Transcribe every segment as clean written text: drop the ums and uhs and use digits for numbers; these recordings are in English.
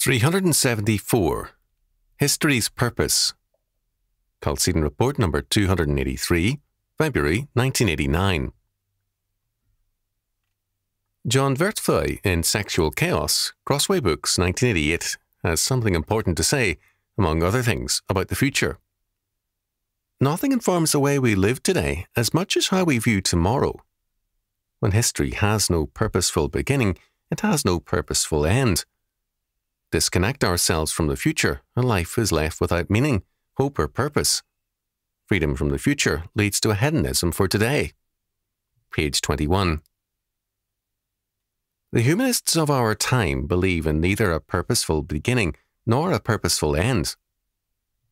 374. History's Purpose. Chalcedon Report number 283, February 1989. John Vertfoy in Sexual Chaos, Crossway Books, 1988, has something important to say, among other things, about the future. Nothing informs the way we live today as much as how we view tomorrow. When history has no purposeful beginning, it has no purposeful end. Disconnect ourselves from the future, and life is left without meaning, hope, or purpose. Freedom from the future leads to a hedonism for today. Page 21. The humanists of our time believe in neither a purposeful beginning nor a purposeful end.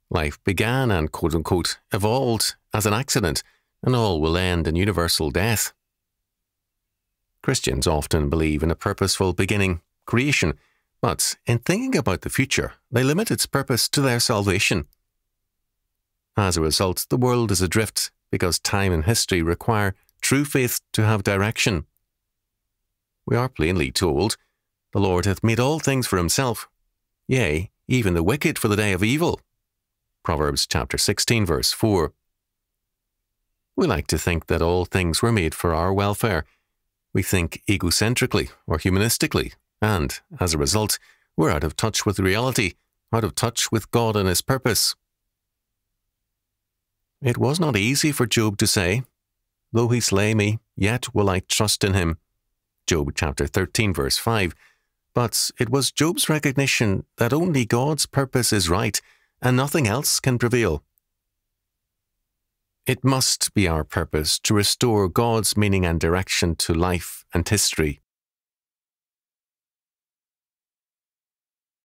Life began and quote-unquote evolved as an accident, and all will end in universal death. Christians often believe in a purposeful beginning, creation, but in thinking about the future, they limit its purpose to their salvation. As a result, the world is adrift because time and history require true faith to have direction. We are plainly told, "The Lord hath made all things for himself, yea, even the wicked for the day of evil." Proverbs chapter 16, verse 4. We like to think that all things were made for our welfare. We think egocentrically or humanistically, and, as a result, we're out of touch with reality, out of touch with God and His purpose. It was not easy for Job to say, "Though he slay me, yet will I trust in him." Job chapter 13, verse 5. But it was Job's recognition that only God's purpose is right, and nothing else can prevail. It must be our purpose to restore God's meaning and direction to life and history.